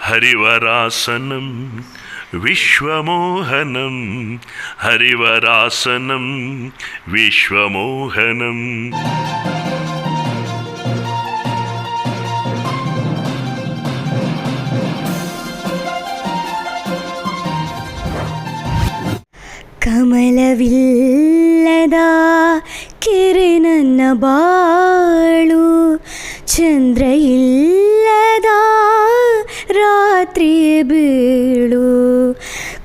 ಹರಿವರಾಸನಂ ವಿಶ್ವಮೋಹನಂ ಹರಿವರಾಸನಂ ವಿಶ್ವಮೋಹನಂ. ಕಮಲವಿಲ್ಲದ ಕಿರಣನ ಬಾಳು, ಚಂದ್ರ ಇಲ್ಲದ ರಾತ್ರಿ ಬೀಳು.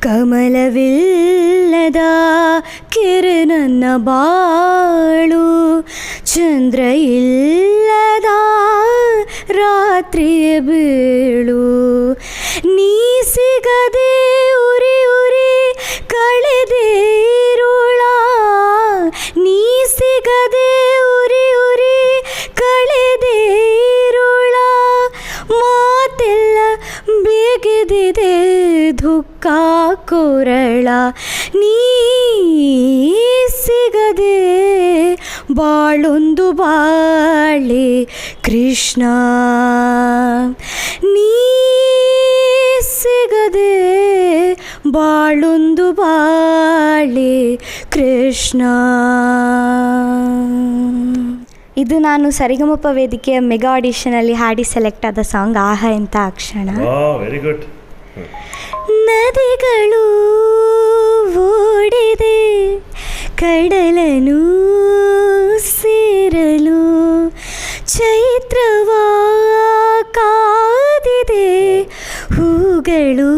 ಕಮಲವಿಲ್ಲದ ಕಿರಣನ ಬಾಳು, ಚಂದ್ರ ಇಲ್ಲದ ರಾತ್ರಿ ಬೀಳು. ನೀ ಸಿಗದೆ ಉರಿ ಉರಿ ಕಳೆದೆ ಇರುಳ, ನೀ ಸಿಗದೆ ಉರಿ ಉರಿ ಕಳೆದೆ ಇರುಳ. ಮಾತೆಲ್ಲ ಬೇಗೆದಿದೆ ದುಃಖ ಕೊರಳ, ನೀ ಸಿಗದೆ ಬಾಳೊಂದು ಬಾಳೆ ಕೃಷ್ಣ. ನೀ ಸಿಗದೆ ಬಾಳೊಂದು ಬಾಳೆ ಕೃಷ್ಣ. ಇದು ನಾನು ಸರಿಗಮಪ ವೇದಿಕೆಯ ಮೆಗಾ ಆಡಿಷನಲ್ಲಿ ಹಾಡಿ ಸೆಲೆಕ್ಟ್ ಆದ ಸಾಂಗ್ ಆಹ ಎಂತ ಅಕ್ಷಣ. Very good. ನದಿಗಳು ಓಡಿದೆ ಕಡಲನು ಸೇರಲು, ಚೈತ್ರವ ಕಾದಿದೆ ಹೂಗಳು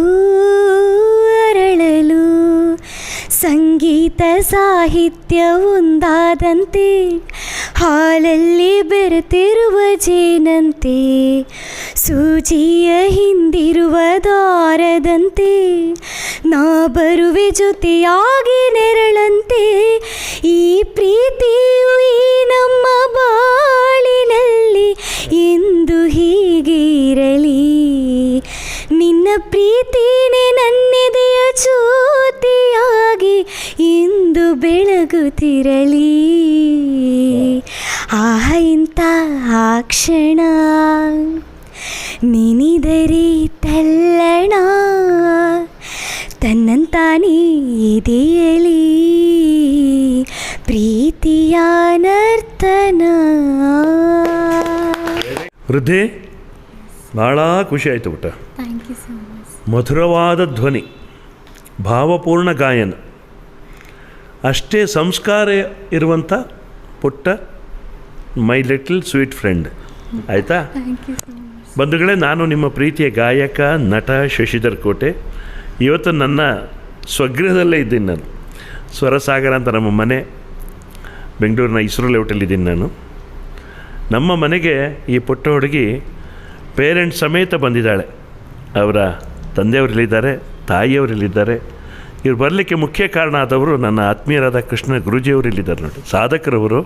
ಅರಳಲು. ಸಂಗೀತ ಸಾಹಿತ್ಯ ಒಂದಾದಂತೆ, ಹಾಲಲ್ಲಿ ಬೆರೆತಿರುವ ಜೇನಂತೆ, ಸೂಜಿಯ ಹಿಂದಿರುವ ದಾರದಂತೆ, ನಾ ಬರುವೆ ಜೊತೆಯಾಗಿ ನೆರಳಂತೆ. ಈ ಪ್ರೀತಿಯು ಈ ನಮ್ಮ ಬಾಳಿನಲ್ಲಿ ಎಂದು ಹೀಗೆ ಇರಲಿ. ನಿನ್ನ ಪ್ರೀತಿನೇ ನನ್ನೆದೆಯ ಜ್ಯೋತಿಯಾಗಿ ಇಂದು ಬೆಳಗುತ್ತಿರಲಿ. ಆಹ ಇಂಥ ಆ ಕ್ಷಣ ನೆನೆದರೆ ತಲ್ಲಣ, ತನ್ನಂತಾನೇ ಇದೆಯಲಿ ಪ್ರೀತಿಯ ನರ್ತನ. ವೃದ್ಧಿ, ಭಾಳ ಖುಷಿ ಆಯಿತು ಪುಟ್ಟ. Thank you so much. ಮಧುರವಾದ ಧ್ವನಿ, ಭಾವಪೂರ್ಣ ಗಾಯನ, ಅಷ್ಟೇ ಸಂಸ್ಕಾರ ಇರುವಂಥ ಪುಟ್ಟ ಮೈ ಲಿಟಲ್ ಸ್ವೀಟ್ ಫ್ರೆಂಡ್. ಆಯಿತಾ? Thank you so much. ಬಂಧುಗಳೇ, ನಾನು ನಿಮ್ಮ ಪ್ರೀತಿಯ ಗಾಯಕ ನಟ ಶಶಿಧರ್ ಕೋಟೆ. ಇವತ್ತು ನನ್ನ ಸ್ವಗೃಹದಲ್ಲೇ ಇದ್ದೀನಿ. ನಾನು ಸ್ವರಸಾಗರ ಅಂತ ನಮ್ಮ ಮನೆ, ಬೆಂಗಳೂರಿನ ಇಸ್ರೋ ಲೇಔಟಲ್ಲಿದ್ದೀನಿ ನಾನು. ನಮ್ಮ ಮನೆಗೆ ಈ ಪುಟ್ಟ ಹುಡುಗಿ ಪೇರೆಂಟ್ಸ್ ಸಮೇತ ಬಂದಿದ್ದಾಳೆ. ಅವರ ತಂದೆಯವರಲ್ಲಿದ್ದಾರೆ, ತಾಯಿಯವರಲ್ಲಿದ್ದಾರೆ. ಇವ್ರು ಬರಲಿಕ್ಕೆ ಮುಖ್ಯ ಕಾರಣ ಆದವರು ನನ್ನ ಆತ್ಮೀಯರಾದ ಕೃಷ್ಣ ಗುರೂಜಿಯವರಲ್ಲಿದ್ದಾರೆ ನೋಡಿ. ಸಾಧಕರವರು,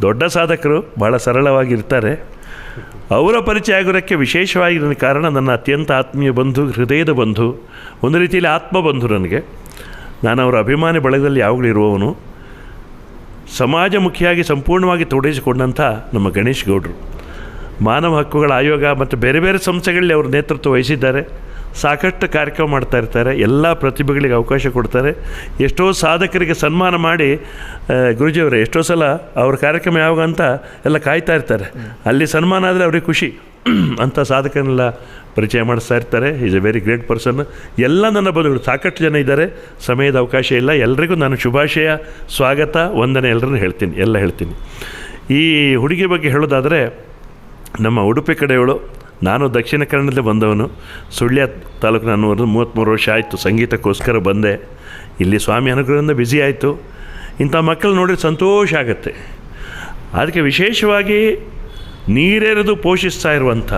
ದೊಡ್ಡ ಸಾಧಕರು, ಭಾಳ ಸರಳವಾಗಿರ್ತಾರೆ. ಅವರ ಪರಿಚಯ ಆಗೋದಕ್ಕೆ ವಿಶೇಷವಾಗಿರೋ ಕಾರಣ ನನ್ನ ಅತ್ಯಂತ ಆತ್ಮೀಯ ಬಂಧು, ಹೃದಯದ ಬಂಧು, ಒಂದು ರೀತಿಯಲ್ಲಿ ಆತ್ಮಬಂಧು ನನಗೆ. ನಾನು ಅವರ ಅಭಿಮಾನಿ ಬಳಗದಲ್ಲಿ ಯಾವಾಗಲೂ ಇರುವವನು. ಸಮಾಜಮುಖಿಯಾಗಿ ಸಂಪೂರ್ಣವಾಗಿ ತೊಡಗಿಸಿಕೊಂಡಂಥ ನಮ್ಮ ಗಣೇಶ್ ಗೌಡರು, ಮಾನವ ಹಕ್ಕುಗಳ ಆಯೋಗ ಮತ್ತು ಬೇರೆ ಬೇರೆ ಸಂಸ್ಥೆಗಳಲ್ಲಿ ಅವರು ನೇತೃತ್ವ ವಹಿಸಿದ್ದಾರೆ. ಸಾಕಷ್ಟು ಕಾರ್ಯಕ್ರಮ ಮಾಡ್ತಾ ಇರ್ತಾರೆ, ಎಲ್ಲ ಪ್ರತಿಭೆಗಳಿಗೆ ಅವಕಾಶ ಕೊಡ್ತಾರೆ. ಎಷ್ಟೋ ಸಾಧಕರಿಗೆ ಸನ್ಮಾನ ಮಾಡಿ ಗುರುಜಿಯವರೇ ಎಷ್ಟೋ ಸಲ ಅವ್ರ ಕಾರ್ಯಕ್ರಮ ಯಾವಾಗ ಅಂತ ಎಲ್ಲ ಕಾಯ್ತಾ ಇರ್ತಾರೆ. ಅಲ್ಲಿ ಸನ್ಮಾನ ಆದರೆ ಅವ್ರಿಗೆ ಖುಷಿ ಅಂಥ ಸಾಧಕರನ್ನೆಲ್ಲ ಪರಿಚಯ ಮಾಡಿಸ್ತಾ ಇರ್ತಾರೆ. Is a very great person. ಎಲ್ಲ ನನ್ನ ಬಂಧುಗಳು ಸಾಕಷ್ಟು ಜನ ಇದ್ದಾರೆ, ಸಮಯದ ಅವಕಾಶ ಇಲ್ಲ. ಎಲ್ರಿಗೂ ನಾನು ಶುಭಾಶಯ, ಸ್ವಾಗತ, ವಂದನೆ ಎಲ್ಲರನ್ನೂ ಹೇಳ್ತೀನಿ. ಈ ಹುಡುಗಿ ಬಗ್ಗೆ ಹೇಳೋದಾದರೆ, ನಮ್ಮ ಉಡುಪಿ ಕಡೆಯವಳು. ನಾನು ದಕ್ಷಿಣ ಕನ್ನಡದಲ್ಲೇ ಬಂದವನು. ಸುಳ್ಯ ತಾಲೂಕು. ನಾನು 33 ವರ್ಷ ಆಯಿತು ಸಂಗೀತಕ್ಕೋಸ್ಕರ ಬಂದೆ. ಇಲ್ಲಿ ಸ್ವಾಮಿ ಅನುಗ್ರಹದಿಂದ ಬ್ಯುಸಿ ಆಯಿತು. ಇಂಥ ಮಕ್ಕಳು ನೋಡಿದ್ರೆ ಸಂತೋಷ ಆಗುತ್ತೆ. ಅದಕ್ಕೆ ವಿಶೇಷವಾಗಿ ನೀರೆರೆದು ಪೋಷಿಸ್ತಾ ಇರುವಂಥ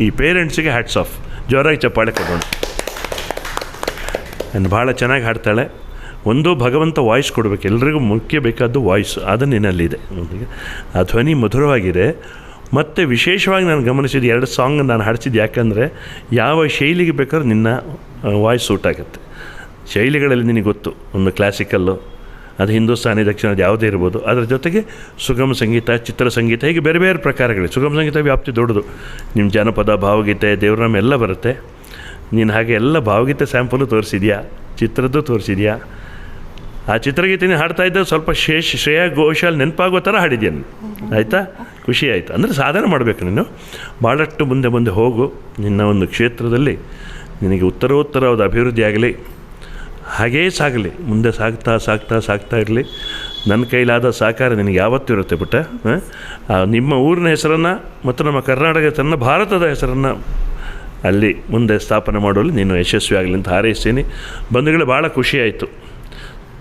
ಈ ಪೇರೆಂಟ್ಸಿಗೆ ಹ್ಯಾಟ್ಸ್ ಆಫ್. ಜೋರಾಗಿ ಚಪ್ಪಾಳೆ ಕೊಡೋಣ. ನಾನು ಭಾಳ ಚೆನ್ನಾಗಿ ಹಾಡ್ತಾಳೆ. ಒಂದು ಭಗವಂತ ವಾಯ್ಸ್ ಕೊಡಬೇಕು, ಎಲ್ರಿಗೂ ಮುಖ್ಯ ಬೇಕಾದ್ದು ವಾಯ್ಸ್. ಅದು ನಿನ್ನಲ್ಲಿದೆ. ಆ ಧ್ವನಿ ಮಧುರವಾಗಿದೆ. ಮತ್ತು ವಿಶೇಷವಾಗಿ ನಾನು ಗಮನಿಸಿದ 2 ಸಾಂಗ್ ನಾನು ಹಾಡಿಸಿದ್ದು. ಯಾಕಂದರೆ ಯಾವ ಶೈಲಿಗೆ ಬೇಕಾದ್ರೂ ನಿನ್ನ ವಾಯ್ಸ್ ಸೂಟ್ ಆಗುತ್ತೆ. ಶೈಲಿಗಳಲ್ಲಿ ನಿನಗೆ ಗೊತ್ತು, ಒಂದು ಕ್ಲಾಸಿಕಲ್ಲು, ಅದು ಹಿಂದೂಸ್ತಾನಿ ದಕ್ಷಿಣದ ಯಾವುದೇ ಇರ್ಬೋದು. ಅದರ ಜೊತೆಗೆ ಸುಗಮ ಸಂಗೀತ, ಚಿತ್ರ ಸಂಗೀತ, ಹೀಗೆ ಬೇರೆ ಬೇರೆ ಪ್ರಕಾರಗಳಿವೆ. ಸುಗಮ ಸಂಗೀತ ವ್ಯಾಪ್ತಿ ದೊಡ್ಡದು. ನಿಮ್ಮ ಜನಪದ, ಭಾವಗೀತೆ, ದೇವರಾಮ ಎಲ್ಲ ಬರುತ್ತೆ. ನೀನು ಹಾಗೆ ಎಲ್ಲ ಭಾವಗೀತೆ ಸ್ಯಾಂಪಲು ತೋರಿಸಿದ್ಯಾ, ಚಿತ್ರದ್ದು ತೋರಿಸಿದ್ಯಾ. ಆ ಚಿತ್ರಗೀತೆ ನೀನು ಹಾಡ್ತಾ ಇದ್ದ ಸ್ವಲ್ಪ ಶ್ರೇಯಾ ಘೋಷಾಲ್ ನೆನಪಾಗೋ ಥರ ಹಾಡಿದ್ಯಾ ನೀನು. ಆಯಿತಾ? ಖುಷಿ ಆಯಿತು. ಅಂದರೆ ಸಾಧನೆ ಮಾಡಬೇಕು ನೀನು. ಭಾಳಷ್ಟು ಮುಂದೆ ಮುಂದೆ ಹೋಗು. ನಿನ್ನ ಒಂದು ಕ್ಷೇತ್ರದಲ್ಲಿ ನಿನಗೆ ಉತ್ತರೋತ್ತರವಾದ ಅಭಿವೃದ್ಧಿ ಆಗಲಿ, ಹಾಗೇ ಸಾಗಲಿ, ಮುಂದೆ ಸಾಗ್ತಾ ಸಾಗ್ತಾ ಸಾಗ್ತಾ ಇರಲಿ. ನನ್ನ ಕೈಲಾದ ಸಹಕಾರ ನಿನಗೆ ಯಾವತ್ತೂ ಇರುತ್ತೆ ಪುಟ್ಟ. ನಿಮ್ಮ ಊರಿನ ಹೆಸರನ್ನು ಮತ್ತು ನಮ್ಮ ಕರ್ನಾಟಕ ಹೆಸರನ್ನು, ಭಾರತದ ಹೆಸರನ್ನು ಅಲ್ಲಿ ಮುಂದೆ ಸ್ಥಾಪನೆ ಮಾಡುವಲ್ಲಿ ನೀನು ಯಶಸ್ವಿ ಆಗಲಿ ಅಂತ ಹಾರೈಸ್ತೀನಿ. ಬಂಧುಗಳೇ, ಭಾಳ ಖುಷಿಯಾಯಿತು.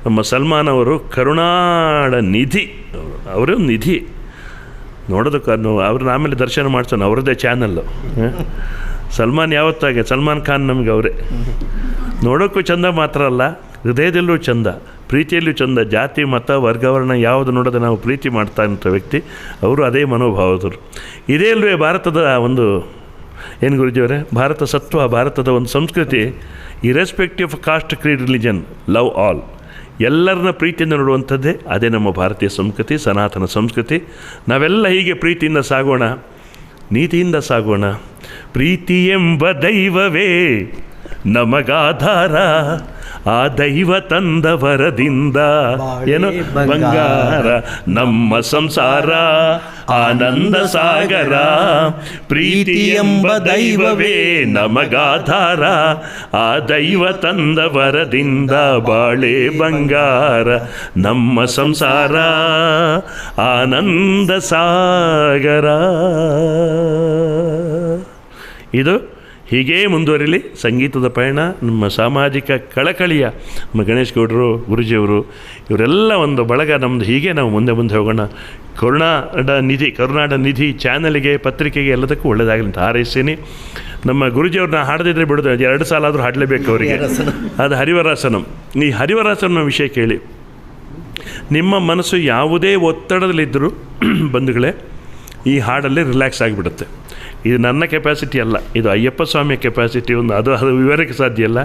ನಮ್ಮ ಸಲ್ಮಾನ್ ಅವರು ಕರುನಾಡ ನಿಧಿ, ಅವರೇ ಒಂದು ನಿಧಿ. ನೋಡೋದಕ್ಕೆ ಅವ್ರನ್ನ ಆಮೇಲೆ ದರ್ಶನ ಮಾಡ್ಸೋಣ, ಅವ್ರದ್ದೇ ಚಾನಲ್ಲು. ಸಲ್ಮಾನ್ ಯಾವತ್ತಾಗೆ ಸಲ್ಮಾನ್ ಖಾನ್ ನಮಗೆ ಅವರೇ. ನೋಡೋಕ್ಕೂ ಚಂದ ಮಾತ್ರ ಅಲ್ಲ, ಹೃದಯದಲ್ಲೂ ಚಂದ, ಪ್ರೀತಿಯಲ್ಲೂ ಚಂದ. ಜಾತಿ ಮತ ವರ್ಗವರ್ಣ ಯಾವುದು ನೋಡೋದು ನಾವು ಪ್ರೀತಿ ಮಾಡ್ತಾ ಇರೋ ವ್ಯಕ್ತಿ ಅವರು. ಅದೇ ಮನೋಭಾವದರು. ಇದೇ ಅಲ್ವೇ ಭಾರತದ ಒಂದು ಏನು ಗುರುಜಿಯವರೇ, ಭಾರತ ಸತ್ವ, ಭಾರತದ ಒಂದು ಸಂಸ್ಕೃತಿ. Irrespective of cost, Creed, religion, love all, ಎಲ್ಲರನ್ನ ಪ್ರೀತಿಯಿಂದ ನೋಡುವಂಥದ್ದೇ ಅದೇ ನಮ್ಮ ಭಾರತೀಯ ಸಂಸ್ಕೃತಿ, ಸನಾತನ ಸಂಸ್ಕೃತಿ. ನಾವೆಲ್ಲ ಹೀಗೆ ಪ್ರೀತಿಯಿಂದ ಸಾಗೋಣ, ನೀತಿಯಿಂದ ಸಾಗೋಣ. ಪ್ರೀತಿ ಎಂಬ ದೈವವೇ ನಮಗಾಧಾರ, ಆ ದೈವ ತಂದ ವರದಿಂದ ಏನು ಬಂಗಾರ ನಮ್ಮ ಸಂಸಾರ ಆನಂದ ಸಾಗರ. ಪ್ರೀತಿ ಎಂಬ ದೈವವೇ ನಮಗಾಧಾರ, ಆ ದೈವ ತಂದ ವರದಿಂದ ಬಾಳೆ ಬಂಗಾರ ನಮ್ಮ ಸಂಸಾರ ಆನಂದ ಸಾಗರ. ಇದು ಹೀಗೇ ಮುಂದುವರಿಲಿ ಸಂಗೀತದ ಪಯಣ. ನಮ್ಮ ಸಾಮಾಜಿಕ ಕಳಕಳಿಯ ನಮ್ಮ ಗಣೇಶ್ ಗೌಡರು, ಗುರುಜಿಯವರು, ಇವರೆಲ್ಲ ಒಂದು ಬಳಗ ನಮ್ಮದು. ಹೀಗೆ ನಾವು ಮುಂದೆ ಮುಂದೆ ಹೋಗೋಣ. ಕರುನಾಡ ನಿಧಿ ಚಾನಲ್ಗೆ, ಪತ್ರಿಕೆಗೆ, ಎಲ್ಲದಕ್ಕೂ ಒಳ್ಳೆಯದಾಗಲಿ ಅಂತ ಹಾರೈಸ್ತೀನಿ. ನಮ್ಮ ಗುರುಜಿಯವ್ರನ್ನ ಹಾಡದಿದ್ದರೆ ಬಿಡೋದು, 2 ಸಾಲ ಆದರೂ ಹಾಡಲೇಬೇಕು ಅವರಿಗೆ. ಅದು ಹರಿವರಾಸನಂ. ಈ ಹರಿವರಾಸನ ವಿಷಯ ಕೇಳಿ, ನಿಮ್ಮ ಮನಸ್ಸು ಯಾವುದೇ ಒತ್ತಡದಲ್ಲಿದ್ದರೂ ಬಂಧುಗಳೇ ಈ ಹಾಡಲ್ಲಿ ರಿಲ್ಯಾಕ್ಸ್ ಆಗಿಬಿಡುತ್ತೆ. ಇದು ನನ್ನ ಕೆಪಾಸಿಟಿ ಅಲ್ಲ, ಇದು ಅಯ್ಯಪ್ಪ ಸ್ವಾಮಿಯ ಕೆಪಾಸಿಟಿ. ಒಂದು ಅದು ವಿವರಕ್ಕೆ ಸಾಧ್ಯ ಅಲ್ಲ.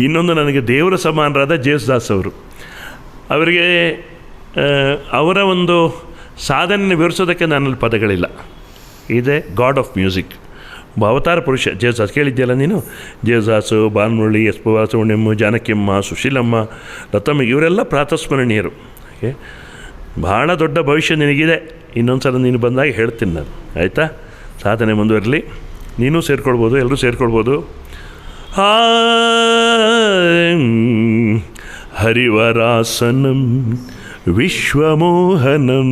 ಇನ್ನೊಂದು, ನನಗೆ ದೇವರ ಸಮಾನರಾದ ಜೇಸುದಾಸ್ ಅವರು, ಅವರಿಗೆ ಅವರ ಒಂದು ಸಾಧನೆಯನ್ನು ವಿವರಿಸೋದಕ್ಕೆ ನನ್ನಲ್ಲಿ ಪದಗಳಿಲ್ಲ. ಇದೇ ಗಾಡ್ ಆಫ್ ಮ್ಯೂಸಿಕ್, ಅವತಾರ ಪುರುಷ ಜೇಸುದಾಸ್. ಕೇಳಿದ್ಯಲ್ಲ ನೀನು? ಜೇಸುದಾಸು, ಬಾನುಳ್ಳಿ, ಎಸ್ ಪಿ ಬಾಲಸುಬ್ರಹ್ಮಣ್ಯಂ, ಜಾನಕಿಯಮ್ಮ, ಸುಶೀಲಮ್ಮ, ಲತಮ್ಮ, ಇವರೆಲ್ಲ ಪ್ರಾತಸ್ಮರಣೀಯರು. ಓಕೆ, ಭಾಳ ದೊಡ್ಡ ಭವಿಷ್ಯ ನಿನಗಿದೆ. ಇನ್ನೊಂದು ಸಲ ನೀನು ಬಂದಾಗ ಹೇಳ್ತೀನಿ ನಾನು, ಆಯಿತಾ? ಸಾಧನೆ ಮುಂದುವರಲಿ. ನೀನು ಸೇರ್ಕೊಳ್ಬೋದು, ಎಲ್ಲರೂ ಸೇರ್ಕೊಳ್ಬೋದು. ಹರಿವರಾಸನಂ ವಿಶ್ವಮೋಹನಂ,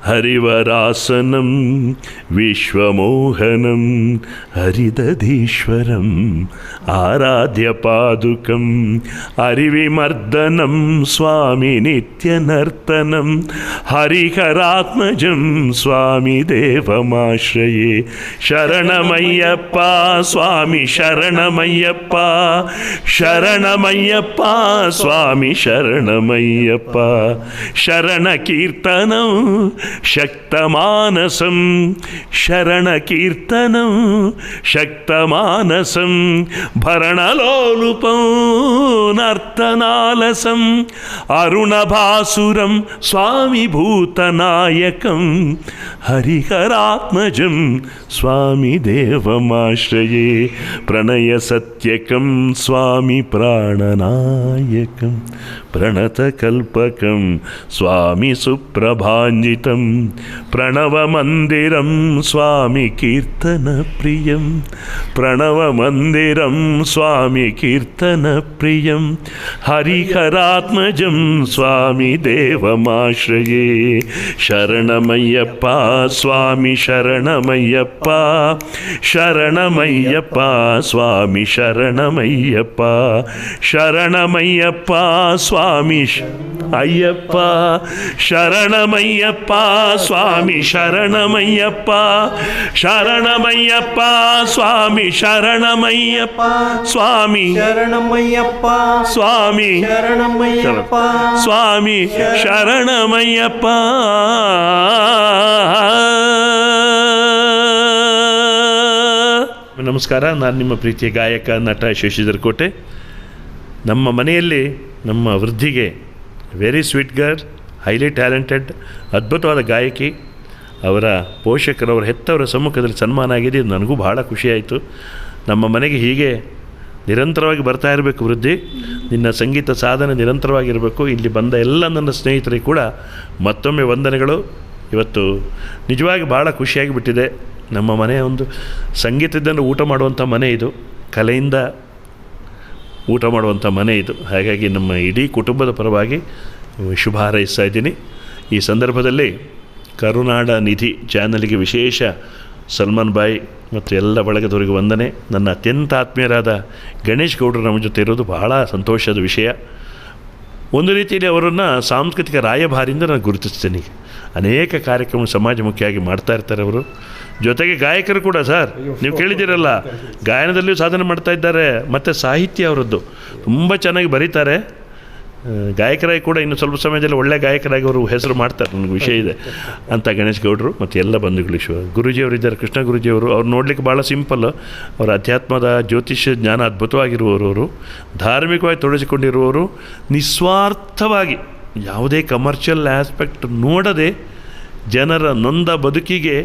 ಹರಿವರಾಸನಂ ವಿಶ್ವಮೋಹನಂ, ಹರಿದಧೀಶ್ವರಂ ಆರಾಧ್ಯ ಪಾದುಕಂ, ಹರಿವಿಮರ್ದನಂ ಸ್ವಾಮಿ ನಿತ್ಯನರ್ತನಂ, ಹರಿಹರಾತ್ಮಜಂ ಸ್ವಾಮಿ ದೇವಮಾಶ್ರಯೇ. ಶರಣಮಯ್ಯಪ್ಪ ಸ್ವಾಮಿ ಶರಣಮಯ್ಯಪ್ಪ, ಶರಣಮಯ್ಯಪ್ಪ ಸ್ವಾಮಿ ಶರಣಮಯ್ಯಪ್ಪ. ಶರಣ ಕೀರ್ತನಂ ಶಕ್ತಮಾನಸಂ, ಶರಣ ಕೀರ್ತನಂ ಶಕ್ತಮಾನಸಂ, ಭರಣಲೋಲುಪಂ ನರ್ತನಾಲಸಂ, ಅರುಣಭಾಸುರಂ ಸ್ವಾಮಿ ಭೂತನಾಯಕಂ, ಹರಿಹರಾತ್ಮಜಂ ಸ್ವಾಮಿ ದೇವಮಾಶ್ರಯೇ. ಪ್ರಣಯ ಸತ್ಯಕಂ ಸ್ವಾಮಿ ಪ್ರಾಣನಾಯಕಂ, ಪ್ರಣತಕಲ್ಪಕಂ ಸ್ವಾಮಿ ಸುಪ್ರಭಾಂಜಿತಂ, ಪ್ರಣವಮಂದಿರಂ ಸ್ವಾಮಿ ಕೀರ್ತನಪ್ರಿಯಂ, ಪ್ರಣವಮಂದಿರಂ ಸ್ವಾಮಿ ಕೀರ್ತನಪ್ರಿಯಂ, ಹರಿಹರಾತ್ಮಜಂ ಸ್ವಾಮಿ ದೇವಮಾಶ್ರಯೇ. ಶರಣಮಯ್ಯಪ್ಪ ಸ್ವಾಮಿ ಶರಣಮಯ್ಯಪ್ಪ, ಶರಣಮಯ್ಯಪ್ಪ ಸ್ವಾಮಿ ಶರಣಮಯ್ಯಪ್ಪ, ಶರಣಮಯ್ಯಪ್ಪ ಸ್ವಾಮಿ ಅಯ್ಯಪ್ಪ, ಶರಣಮಯ್ಯಪ್ಪ ಸ್ವಾಮಿ ಶರಣಮಯ್ಯಪ್ಪ, ಶರಣಮಯ್ಯಪ್ಪ ಸ್ವಾಮಿ ಶರಣಮಯ್ಯಪ್ಪ, ಸ್ವಾಮಿ ಶರಣಮಯ್ಯಪ್ಪ ಸ್ವಾಮಿ ಶರಣಮಯ್ಯಪ್ಪ, ಸ್ವಾಮಿ ಶರಣಮಯ್ಯಪ್ಪ. ನಮಸ್ಕಾರ. ನಾನು ನಿಮ್ಮ ಪ್ರೀತಿಯ ಗಾಯಕ, ನಟ ಶಶಿಧರ್ ಕೋಟೆ. ನಮ್ಮ ಮನೆಯಲ್ಲಿ ನಮ್ಮ ವೃದ್ಧಿಗೆ very sweet girl, highly talented, ಅದ್ಭುತವಾದ ಗಾಯಕಿ. ಅವರ ಪೋಷಕರು, ಅವರ ಹೆತ್ತವರ ಸಮ್ಮುಖದಲ್ಲಿ ಸನ್ಮಾನ ಆಗಿದೆ. ಇದು ನನಗೂ ಭಾಳ ಖುಷಿಯಾಯಿತು. ನಮ್ಮ ಮನೆಗೆ ಹೀಗೆ ನಿರಂತರವಾಗಿ ಬರ್ತಾ ಇರಬೇಕು ವೃದ್ಧಿ. ನಿನ್ನ ಸಂಗೀತ ಸಾಧನೆ ನಿರಂತರವಾಗಿರಬೇಕು. ಇಲ್ಲಿ ಬಂದ ಎಲ್ಲ ನನ್ನ ಸ್ನೇಹಿತರಿಗೆ ಕೂಡ ಮತ್ತೊಮ್ಮೆ ವಂದನೆಗಳು. ಇವತ್ತು ನಿಜವಾಗಿ ಭಾಳ ಖುಷಿಯಾಗಿ ಬಿಟ್ಟಿದೆ. ನಮ್ಮ ಮನೆ ಒಂದು ಸಂಗೀತದಿಂದ ಊಟ ಮಾಡುವಂಥ ಮನೆ ಇದು, ಕಲೆಯಿಂದ ಊಟ ಮಾಡುವಂಥ ಮನೆ ಇದು. ಹಾಗಾಗಿ ನಮ್ಮ ಇಡೀ ಕುಟುಂಬದ ಪರವಾಗಿ ಶುಭ ಹಾರೈಸ್ತಾ ಇದ್ದೀನಿ. ಈ ಸಂದರ್ಭದಲ್ಲಿ ಕರುನಾಡ ನಿಧಿ ಚಾನಲ್ಗೆ ವಿಶೇಷ ಸಲ್ಮಾನ್ ಬಾಯ್ ಮತ್ತು ಎಲ್ಲ ಬಳಗದವರಿಗೆ ವಂದನೆ. ನನ್ನ ಅತ್ಯಂತ ಆತ್ಮೀಯರಾದ ಗಣೇಶ್ ಗೌಡರು ನಮ್ಮ ಜೊತೆ ಇರೋದು ಬಹಳ ಸಂತೋಷದ ವಿಷಯ. ಒಂದು ರೀತಿಯಲ್ಲಿ ಅವರನ್ನು ಸಾಂಸ್ಕೃತಿಕ ರಾಯಭಾರಿಯಿಂದ ನಾನು ಗುರುತಿಸ್ತೀನಿ. ಅನೇಕ ಕಾರ್ಯಕ್ರಮ ಸಮಾಜಮುಖಿಯಾಗಿ ಮಾಡ್ತಾ ಇರ್ತಾರೆ ಅವರು. ಜೊತೆಗೆ ಗಾಯಕರು ಕೂಡ ಸರ್, ನೀವು ಕೇಳಿದ್ದೀರಲ್ಲ, ಗಾಯನದಲ್ಲಿಯೂ ಸಾಧನೆ ಮಾಡ್ತಾ ಇದ್ದಾರೆ. ಮತ್ತು ಸಾಹಿತ್ಯ ಅವರದ್ದು ತುಂಬ ಚೆನ್ನಾಗಿ ಬರೀತಾರೆ. ಗಾಯಕರಾಗಿ ಕೂಡ ಇನ್ನು ಸ್ವಲ್ಪ ಸಮಯದಲ್ಲಿ ಒಳ್ಳೆಯ ಗಾಯಕರಾಗಿ ಅವರು ಹೆಸರು ಮಾಡ್ತಾರೆ, ನನಗೆ ವಿಷಯ ಇದೆ ಅಂತ ಗಣೇಶ್ ಗೌಡರು ಮತ್ತು ಎಲ್ಲ ಬಂಧುಗಳು. ಗುರೂಜಿಯವರಿದ್ದಾರೆ, ಕೃಷ್ಣ ಗುರೂಜಿಯವರು. ಅವ್ರು ನೋಡಲಿಕ್ಕೆ ಭಾಳ ಸಿಂಪಲ್. ಅವರ ಅಧ್ಯಾತ್ಮದ ಜ್ಯೋತಿಷ್ಯ ಜ್ಞಾನ ಅದ್ಭುತವಾಗಿರುವವರು. ಅವರು ಧಾರ್ಮಿಕವಾಗಿ ತೊಡಗಿಸಿಕೊಂಡಿರುವವರು. ನಿಸ್ವಾರ್ಥವಾಗಿ ಯಾವುದೇ ಕಮರ್ಷಿಯಲ್ ಆಸ್ಪೆಕ್ಟ್ ನೋಡದೆ ಜನರ ನೊಂದ ಬದುಕಿಗೆ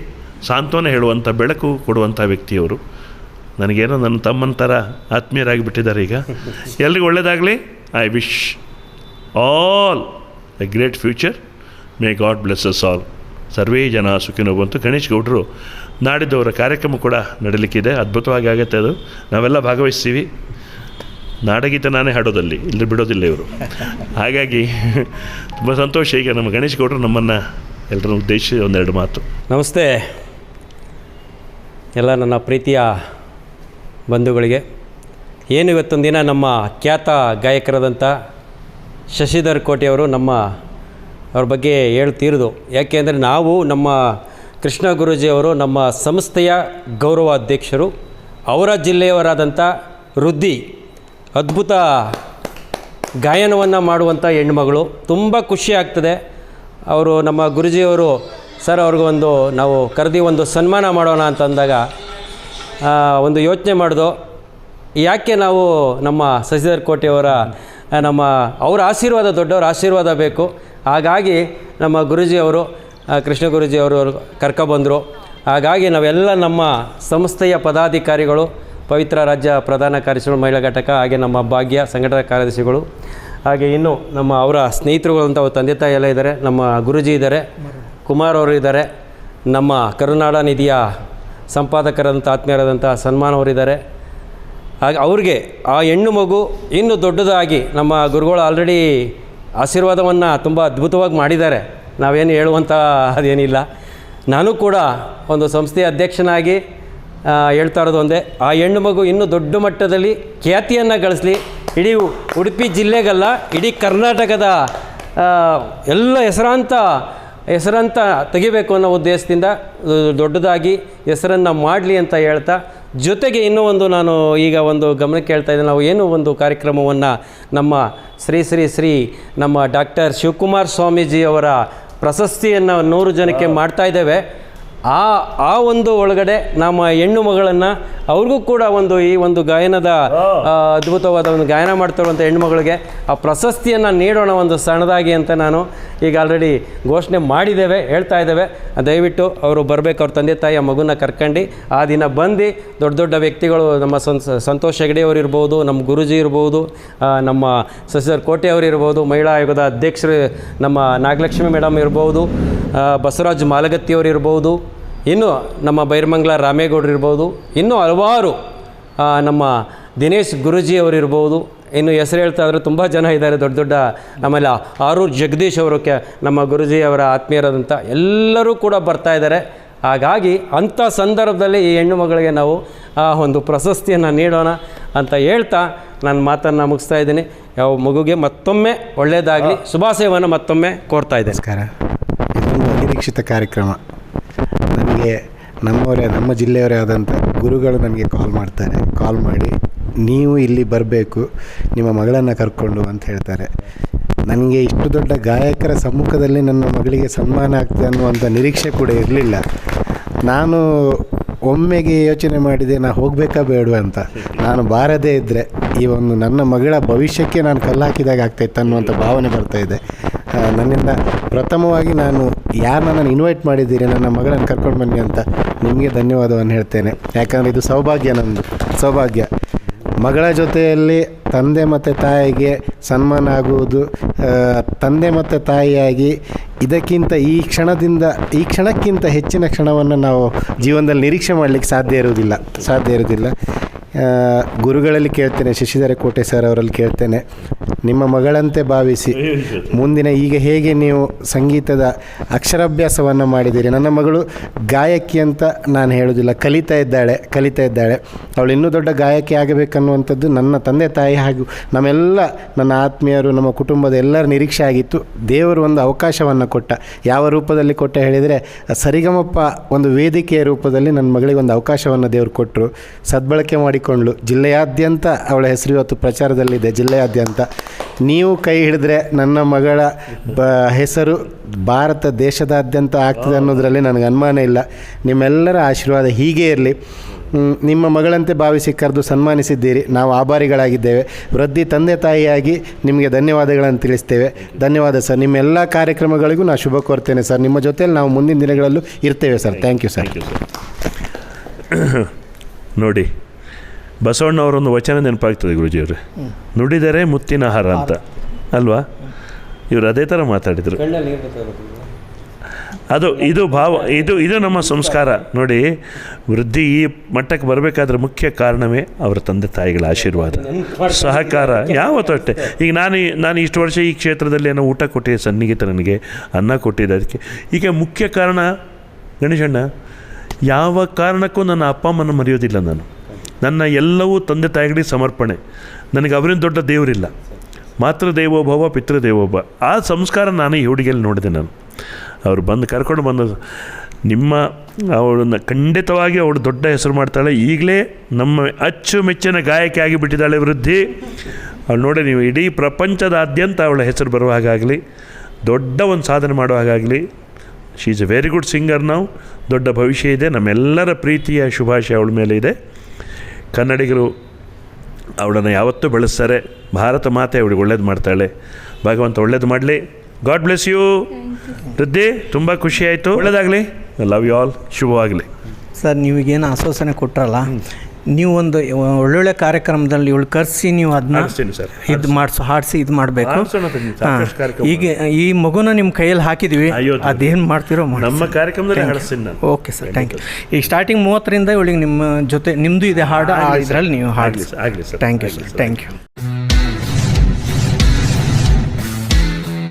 ಸಾಂತ್ವನ ಹೇಳುವಂಥ, ಬೆಳಕು ಕೊಡುವಂಥ ವ್ಯಕ್ತಿಯವರು. ನನಗೇನೋ ನನ್ನ ತಮ್ಮನ ಥರ ಆತ್ಮೀಯರಾಗಿ ಬಿಟ್ಟಿದ್ದಾರೆ ಈಗ. ಎಲ್ರಿಗೂ ಒಳ್ಳೆಯದಾಗಲಿ. I wish all a great future. May God bless us all. ಸರ್ವೇ ಜನ ಸುಖಿನೋ ಬಂತು. ಗಣೇಶ್ ಗೌಡರು ನಾಡಿದ್ದವರ ಕಾರ್ಯಕ್ರಮ ಕೂಡ ನಡೀಲಿಕ್ಕಿದೆ. ಅದ್ಭುತವಾಗಿ ಆಗುತ್ತೆ ಅದು. ನಾವೆಲ್ಲ ಭಾಗವಹಿಸ್ತೀವಿ. ನಾಡಗೀತೆ ನಾನೇ ಹಾಡೋದಲ್ಲಿ, ಇಲ್ಲಿ ಬಿಡೋದಿಲ್ಲ ಇವರು. ಹಾಗಾಗಿ ತುಂಬ ಸಂತೋಷ. ಈಗ ನಮ್ಮ ಗಣೇಶ್ ಗೌಡರು ನಮ್ಮನ್ನು ಎಲ್ಲರನ್ನು ಉದ್ದೇಶಿಸಿ ಒಂದೆರಡು ಮಾತು. ನಮಸ್ತೆ ಎಲ್ಲ ನನ್ನ ಪ್ರೀತಿಯ ಬಂಧುಗಳಿಗೆ. ಏನು ಇವತ್ತೊಂದು ದಿನ ನಮ್ಮ ಖ್ಯಾತ ಗಾಯಕರಾದಂಥ ಶಶಿಧರ್ ಕೋಟೆಯವರು ಅವ್ರ ಬಗ್ಗೆ ಹೇಳ್ತೀರ್ದು. ಯಾಕೆ ಅಂದರೆ ನಾವು ನಮ್ಮ ಕೃಷ್ಣ ಗುರೂಜಿಯವರು ನಮ್ಮ ಸಂಸ್ಥೆಯ ಗೌರವ ಅಧ್ಯಕ್ಷರು. ಅವರ ಜಿಲ್ಲೆಯವರಾದಂಥ ವೃದ್ಧಿ ಅದ್ಭುತ ಗಾಯನವನ್ನು ಮಾಡುವಂಥ ಹೆಣ್ಮಗಳು. ತುಂಬ ಖುಷಿ ಆಗ್ತದೆ. ಅವರು ನಮ್ಮ ಗುರೂಜಿಯವರು ಸರ್ ಅವ್ರಿಗೊಂದು ನಾವು ಕರೆದು ಒಂದು ಸನ್ಮಾನ ಮಾಡೋಣ ಅಂತಂದಾಗ ಒಂದು ಯೋಚನೆ ಮಾಡಿದೋ, ಯಾಕೆ ನಾವು ನಮ್ಮ ಶಶಿಧರ್ ಕೋಟೆಯವರ ಅವರ ಆಶೀರ್ವಾದ, ದೊಡ್ಡವರ ಆಶೀರ್ವಾದ ಬೇಕು. ಹಾಗಾಗಿ ನಮ್ಮ ಗುರೂಜಿಯವರು, ಕೃಷ್ಣ ಗುರೂಜಿಯವರು ಕರ್ಕೊಬಂದರು. ಹಾಗಾಗಿ ನಾವೆಲ್ಲ ನಮ್ಮ ಸಂಸ್ಥೆಯ ಪದಾಧಿಕಾರಿಗಳು, ಪವಿತ್ರ ರಾಜ್ಯ ಪ್ರಧಾನ ಕಾರ್ಯದರ್ಶಿಗಳು, ಮಹಿಳಾ ಘಟಕ, ಹಾಗೆ ನಮ್ಮ ಭಾಗ್ಯ ಸಂಘಟನಾ ಕಾರ್ಯದರ್ಶಿಗಳು, ಹಾಗೆ ಇನ್ನು ಅವರ ಸ್ನೇಹಿತರುಗಳಂತ ಅವ್ರ ತಂದೆ ತಾಯಿ ಎಲ್ಲ ಇದ್ದಾರೆ. ನಮ್ಮ ಗುರೂಜಿ ಇದ್ದಾರೆ, ಕುಮಾರ್ ಅವರು ಇದ್ದಾರೆ, ನಮ್ಮ ಕರುನಾಡ ನಿಧಿಯ ಸಂಪಾದಕರಾದಂಥ ಆತ್ಮೀಯರಾದಂಥ ಸನ್ಮಾನ್ ಅವರಿದ್ದಾರೆ. ಹಾಗೆ ಅವ್ರಿಗೆ ಆ ಹೆಣ್ಣು ಮಗು ಇನ್ನೂ ದೊಡ್ಡದಾಗಿ, ನಮ್ಮ ಗುರುಗಳು ಆಲ್ರೆಡಿ ಆಶೀರ್ವಾದವನ್ನು ತುಂಬ ಅದ್ಭುತವಾಗಿ ಮಾಡಿದ್ದಾರೆ. ನಾವೇನು ಹೇಳುವಂಥ ಅದೇನಿಲ್ಲ. ನಾನು ಕೂಡ ಒಂದು ಸಂಸ್ಥೆಯ ಅಧ್ಯಕ್ಷನಾಗಿ ಹೇಳ್ತಾ ಇರೋದು ಒಂದೇ, ಆ ಹೆಣ್ಣು ಮಗು ಇನ್ನೂ ದೊಡ್ಡ ಮಟ್ಟದಲ್ಲಿ ಖ್ಯಾತಿಯನ್ನು ಗಳಿಸಲಿ. ಇಡೀ ಉಡುಪಿ ಜಿಲ್ಲೆಗಲ್ಲ, ಇಡೀ ಕರ್ನಾಟಕದ ಎಲ್ಲ ಹೆಸರಂತ ತೆಗಿಬೇಕು ಅನ್ನೋ ಉದ್ದೇಶದಿಂದ ದೊಡ್ಡದಾಗಿ ಹೆಸರನ್ನು ಮಾಡಲಿ ಅಂತ ಹೇಳ್ತಾ, ಜೊತೆಗೆ ಇನ್ನೂ ಒಂದು ನಾನು ಈಗ ಒಂದು ಗಮನಕ್ಕೆ ಹೇಳ್ತಾ ಇದ್ದೇನೆ. ನಾವು ಏನೋ ಒಂದು ಕಾರ್ಯಕ್ರಮವನ್ನು ನಮ್ಮ ಶ್ರೀ ನಮ್ಮ ಡಾಕ್ಟರ್ ಶಿವಕುಮಾರ್ ಸ್ವಾಮೀಜಿಯವರ ಪ್ರಶಸ್ತಿಯನ್ನು 100 ಜನಕ್ಕೆ ಮಾಡ್ತಾಯಿದ್ದೇವೆ. ಆ ಒಂದು ಒಳಗಡೆ ನಮ್ಮ ಹೆಣ್ಣು ಮಗಳನ್ನು ಅವ್ರಿಗೂ ಕೂಡ ಈ ಒಂದು ಗಾಯನದ ಅದ್ಭುತವಾದ ಒಂದು ಗಾಯನ ಮಾಡ್ತಿರುವಂಥ ಹೆಣ್ಣುಮಗಳಿಗೆ ಆ ಪ್ರಶಸ್ತಿಯನ್ನು ನೀಡೋಣ ಒಂದು ಸಣ್ಣದಾಗಿ ಅಂತ ನಾನು ಈಗ ಆಲ್ರೆಡಿ ಘೋಷಣೆ ಮಾಡಿದ್ದೇವೆ, ಹೇಳ್ತಾ ಇದ್ದೇವೆ. ದಯವಿಟ್ಟು ಅವರು ಬರಬೇಕು, ಅವ್ರ ತಂದೆ ತಾಯಿ ಆ ಮಗುನ ಕರ್ಕೊಂಡು ಆ ದಿನ ಬಂದು ದೊಡ್ಡ ವ್ಯಕ್ತಿಗಳು, ನಮ್ಮ ಸಂತೋಷ್ ಹೆಗಡೆ ಅವರು ಇರ್ಬೋದು, ನಮ್ಮ ಗುರೂಜಿ ಇರ್ಬೋದು, ನಮ್ಮ ಶಶಿಧರ್ ಕೋಟೆ ಅವರು ಇರ್ಬೋದು, ಮಹಿಳಾ ಆಯೋಗದ ಅಧ್ಯಕ್ಷರು ನಮ್ಮ ನಾಗಲಕ್ಷ್ಮಿ ಮೇಡಮ್ ಇರ್ಬೋದು, ಬಸವರಾಜ್ ಮಾಲಗತ್ತಿಯವರು ಇರ್ಬೋದು, ಇನ್ನು ನಮ್ಮ ಬೈರಮಂಗಲ ರಾಮೇಗೌಡರು ಇರ್ಬೋದು, ಇನ್ನೂ ಹಲವಾರು ನಮ್ಮ ದಿನೇಶ್ ಗುರೂಜಿ ಅವರು ಇರ್ಬೋದು. ಇನ್ನು ಹೆಸರು ಹೇಳ್ತಾ ಇದ್ರೆ ತುಂಬ ಜನ ಇದ್ದಾರೆ ದೊಡ್ಡ. ಆಮೇಲೆ ಆರೂರು ಜಗದೀಶ್ ಅವರು ನಮ್ಮ ಗುರೂಜಿಯವರ ಆತ್ಮೀಯರಾದಂಥ ಎಲ್ಲರೂ ಕೂಡ ಬರ್ತಾ ಇದ್ದಾರೆ. ಹಾಗಾಗಿ ಅಂಥ ಸಂದರ್ಭದಲ್ಲಿ ಈ ಹೆಣ್ಣು ಮಗಳಿಗೆ ನಾವು ಒಂದು ಪ್ರಶಸ್ತಿಯನ್ನು ನೀಡೋಣ ಅಂತ ಹೇಳ್ತಾ ನನ್ನ ಮಾತನ್ನು ಮುಗಿಸ್ತಾ ಇದ್ದೀನಿ. ಯಾವ ಮಗುಗೆ ಮತ್ತೊಮ್ಮೆ ಒಳ್ಳೆಯದಾಗಲಿ, ಶುಭಾಶಯವನ್ನು ಮತ್ತೊಮ್ಮೆ ಕೋರ್ತಾ ಇದ್ದೆ. ನಮಸ್ಕಾರ. ಇದೊಂದು ಅನಿರೀಕ್ಷಿತ ಕಾರ್ಯಕ್ರಮ. ನನಗೆ ನಮ್ಮ ಜಿಲ್ಲೆಯವರೇ ಆದಂಥ ಗುರುಗಳು ನನಗೆ ಕಾಲ್ ಮಾಡಿ ನೀವು ಇಲ್ಲಿ ಬರಬೇಕು, ನಿಮ್ಮ ಮಗಳನ್ನು ಕರ್ಕೊಂಡು ಅಂತ ಹೇಳ್ತಾರೆ. ನನಗೆ ಇಷ್ಟು ದೊಡ್ಡ ಗಾಯಕರ ಸಮ್ಮುಖದಲ್ಲಿ ನನ್ನ ಮಗಳಿಗೆ ಸನ್ಮಾನ ಆಗ್ತದೆ ಅನ್ನುವಂಥ ನಿರೀಕ್ಷೆ ಕೂಡ ಇರಲಿಲ್ಲ. ನಾನು ಒಮ್ಮೆಗೆ ಯೋಚನೆ ಮಾಡಿದೆ, ನಾನು ಹೋಗಬೇಕಾ ಬೇಡವಾ ಅಂತ. ನಾನು ಬಾರದೇ ಇದ್ದರೆ ಈ ಒಂದು ನನ್ನ ಮಗಳ ಭವಿಷ್ಯಕ್ಕೆ ನಾನು ಕಲ್ಲು ಹಾಕಿದಾಗ ಆಗ್ತಾಯಿತ್ತು ಅನ್ನುವಂಥ ಭಾವನೆ ಬರ್ತಾಯಿದೆ. ನನ್ನಿಂದ ಪ್ರಥಮವಾಗಿ ನಾನು ಯಾರನ್ನ ನಾನು ಇನ್ವೈಟ್ ಮಾಡಿದ್ದೀರಿ ನನ್ನ ಮಗಳನ್ನು ಕರ್ಕೊಂಡು ಬನ್ನಿ ಅಂತ ನಿಮಗೆ ಧನ್ಯವಾದವನ್ನು ಹೇಳ್ತೇನೆ. ಯಾಕಂದರೆ ಇದು ಸೌಭಾಗ್ಯ, ನಮ್ಮದು ಸೌಭಾಗ್ಯ. ಮಗಳ ಜೊತೆಯಲ್ಲಿ ತಂದೆ ಮತ್ತು ತಾಯಿಗೆ ಸನ್ಮಾನ ಆಗುವುದು, ತಂದೆ ಮತ್ತು ತಾಯಿಯಾಗಿ ಇದಕ್ಕಿಂತ ಈ ಕ್ಷಣಕ್ಕಿಂತ ಹೆಚ್ಚಿನ ಕ್ಷಣವನ್ನು ನಾವು ಜೀವನದಲ್ಲಿ ನಿರೀಕ್ಷೆ ಮಾಡಲಿಕ್ಕೆ ಸಾಧ್ಯ ಇರುವುದಿಲ್ಲ. ಗುರುಗಳಲ್ಲಿ ಕೇಳ್ತೇನೆ, ಶಶಿಧರ ಕೋಟೆ ಸರ್ ಅವರಲ್ಲಿ ಕೇಳ್ತೇನೆ, ನಿಮ್ಮ ಮಗಳಂತೆ ಭಾವಿಸಿ ಮುಂದಿನ ಈಗ ಹೇಗೆ ನೀವು ಸಂಗೀತದ ಅಕ್ಷರಾಭ್ಯಾಸವನ್ನು ಮಾಡಿದ್ದೀರಿ. ನನ್ನ ಮಗಳು ಗಾಯಕಿ ಅಂತ ನಾನು ಹೇಳೋದಿಲ್ಲ, ಕಲಿತಾ ಇದ್ದಾಳೆ. ಅವಳು ಇನ್ನೂ ದೊಡ್ಡ ಗಾಯಕಿ ಆಗಬೇಕನ್ನುವಂಥದ್ದು ನನ್ನ ತಂದೆ ತಾಯಿ ಹಾಗೂ ನಮ್ಮೆಲ್ಲ ನನ್ನ ಆತ್ಮೀಯರು, ನಮ್ಮ ಕುಟುಂಬದ ಎಲ್ಲರ ನಿರೀಕ್ಷೆ ಆಗಿತ್ತು. ದೇವರು ಒಂದು ಅವಕಾಶವನ್ನು ಕೊಟ್ಟ. ಯಾವ ರೂಪದಲ್ಲಿ ಕೊಟ್ಟ ಹೇಳಿದರೆ, ಸರಿಗಮಪ್ಪ ಒಂದು ವೇದಿಕೆಯ ರೂಪದಲ್ಲಿ ನನ್ನ ಮಗಳಿಗೆ ಒಂದು ಅವಕಾಶವನ್ನು ದೇವರು ಕೊಟ್ಟರು. ಸದ್ಬಳಕೆ ಮಾಡಿಕೊಂಡ್ಳು. ಜಿಲ್ಲೆಯಾದ್ಯಂತ ಅವಳ ಹೆಸರು ಇವತ್ತು ಪ್ರಚಾರದಲ್ಲಿದೆ, ಜಿಲ್ಲೆಯಾದ್ಯಂತ. ನೀವು ಕೈ ಹಿಡಿದ್ರೆ ನನ್ನ ಮಗಳ ಹೆಸರು ಭಾರತ ದೇಶದಾದ್ಯಂತ ಆಗ್ತದೆ ಅನ್ನೋದರಲ್ಲಿ ನನಗೆ ಅನುಮಾನ ಇಲ್ಲ. ನಿಮ್ಮೆಲ್ಲರ ಆಶೀರ್ವಾದ ಹೀಗೆ ಇರಲಿ. ನಿಮ್ಮ ಮಗಳಂತೆ ಭಾವಿಸಿ ಕರೆದು ಸನ್ಮಾನಿಸಿದ್ದೀರಿ, ನಾವು ಆಭಾರಿಗಳಾಗಿದ್ದೇವೆ. ವೃದ್ಧಿ ತಂದೆ ತಾಯಿಯಾಗಿ ನಿಮಗೆ ಧನ್ಯವಾದಗಳನ್ನು ತಿಳಿಸ್ತೇವೆ. ಧನ್ಯವಾದ ಸರ್. ನಿಮ್ಮೆಲ್ಲ ಕಾರ್ಯಕ್ರಮಗಳಿಗೂ ನಾನು ಶುಭ ಕೋರ್ತೇನೆ ಸರ್. ನಿಮ್ಮ ಜೊತೆಯಲ್ಲಿ ನಾವು ಮುಂದಿನ ದಿನಗಳಲ್ಲೂ ಇರ್ತೇವೆ ಸರ್. Thank you sir. ನೋಡಿ, ಬಸವಣ್ಣವರೊಂದು ವಚನ ನೆನಪಾಗ್ತದೆ ಗುರುಜಿಯವರು, ನುಡಿದರೆ ಮುತ್ತಿನ ಹಾರ ಅಂತ ಅಲ್ವಾ? ಇವರು ಅದೇ ಥರ ಮಾತಾಡಿದರು. ಇದು ಭಾವ, ಇದು ನಮ್ಮ ಸಂಸ್ಕಾರ. ನೋಡಿ, ವೃದ್ಧಿ ಈ ಮಟ್ಟಕ್ಕೆ ಬರಬೇಕಾದ್ರೆ ಮುಖ್ಯ ಕಾರಣವೇ ಅವರ ತಂದೆ ತಾಯಿಗಳ ಆಶೀರ್ವಾದ, ಸಹಕಾರ. ಯಾವತ್ತೂ ಅಷ್ಟೇ. ಈಗ ನಾನು ಇಷ್ಟು ವರ್ಷ ಈ ಕ್ಷೇತ್ರದಲ್ಲಿ ಏನೋ ಊಟ ಕೊಟ್ಟಿದ್ದೆ, ಸನ್ನಿಹಿತ ನನಗೆ ಅನ್ನ ಕೊಟ್ಟಿದ್ದೆ. ಅದಕ್ಕೆ ಈಗ ಮುಖ್ಯ ಕಾರಣ ಗಣೇಶಣ್ಣ. ಯಾವ ಕಾರಣಕ್ಕೂ ನನ್ನ ಅಪ್ಪ ಅಮ್ಮನ ಮರೆಯೋದಿಲ್ಲ ನಾನು. ನನ್ನ ಎಲ್ಲವೂ ತಂದೆ ತಾಯಿಗಳಿಗೆ ಸಮರ್ಪಣೆ. ನನಗೆ ಅವರಿಂದ ದೊಡ್ಡ ದೇವರಿಲ್ಲ. ಮಾತೃ ದೇವೋಭವ ಪಿತೃದೇವೋಭವ, ಆ ಸಂಸ್ಕಾರ ನಾನು ಈ ಹುಡುಗಿಯಲ್ಲಿ ನೋಡಿದೆ. ನಾನು ಅವರು ಕರ್ಕೊಂಡು ಬಂದದ್ದು ಅವಳನ್ನು ಖಂಡಿತವಾಗಿ ಅವಳು ದೊಡ್ಡ ಹೆಸರು ಮಾಡ್ತಾಳೆ. ಈಗಲೇ ನಮ್ಮ ಅಚ್ಚುಮೆಚ್ಚಿನ ಗಾಯಕಿ ಆಗಿಬಿಟ್ಟಿದ್ದಾಳೆ ವೃದ್ಧಿ. ಅವಳು ನೋಡಿ, ನೀವು ಇಡೀ ಪ್ರಪಂಚದಾದ್ಯಂತ ಅವಳ ಹೆಸರು ಬರುವ ಹಾಗಾಗಲಿ, ದೊಡ್ಡ ಒಂದು ಸಾಧನೆ ಮಾಡೋ ಹಾಗಾಗಲಿ. She is a very good singer. ನಾವು ದೊಡ್ಡ ಭವಿಷ್ಯ ಇದೆ. ನಮ್ಮೆಲ್ಲರ ಪ್ರೀತಿಯ ಶುಭಾಶಯ ಅವಳ ಮೇಲೆ ಇದೆ. ಕನ್ನಡಿಗರು ಅವಳನ್ನು ಯಾವತ್ತೂ ಬೆಳೆಸ್ತಾರೆ. ಭಾರತ ಮಾತೆ ಅವಳಿಗೆ ಒಳ್ಳೇದು ಮಾಡ್ತಾಳೆ. ಭಗವಂತ ಒಳ್ಳೇದು ಮಾಡಲಿ. ಗಾಡ್ ಬ್ಲೆಸ್ ಯು ವೃದ್ಧಿ. ತುಂಬ ಖುಷಿ ಆಯಿತು. ಒಳ್ಳೇದಾಗಲಿ. Love you all. ಶುಭವಾಗಲಿ ಸರ್. ನೀವೀಗೇನು ಆಶ್ವಾಸನೆ ಕೊಟ್ಟರಲ್ಲ, ನೀವು ಒಂದು ಒಳ್ಳೊಳ್ಳೆ ಕಾರ್ಯಕ್ರಮದಲ್ಲಿ ಇವಳು ಕರೆಸಿ ನೀವು ಅದನ್ನ ಇದು ಹಾಡಿಸಿ ಇದು ಮಾಡಬೇಕು. ಈಗ ಈ ಮಗುನ ನಿಮ್ಮ ಕೈಯಲ್ಲಿ ಹಾಕಿದ್ವಿ, ಅದೇನು ಮಾಡ್ತಿರೋ ನಮ್ಮ ಕಾರ್ಯಕ್ರಮದಲ್ಲಿ. Okay sir, thank you. ಈಗ ಸ್ಟಾರ್ಟಿಂಗ್ 30ರಿಂದ ಇವಳಿಗೆ ನಿಮ್ಮ ಜೊತೆ ನಿಮ್ಮದು ಇದೆ ಹಾಡು, ಇದರಲ್ಲಿ ನೀವು ಹಾಡಿ. ಆಗಲಿ sir. Thank you sir. Thank you.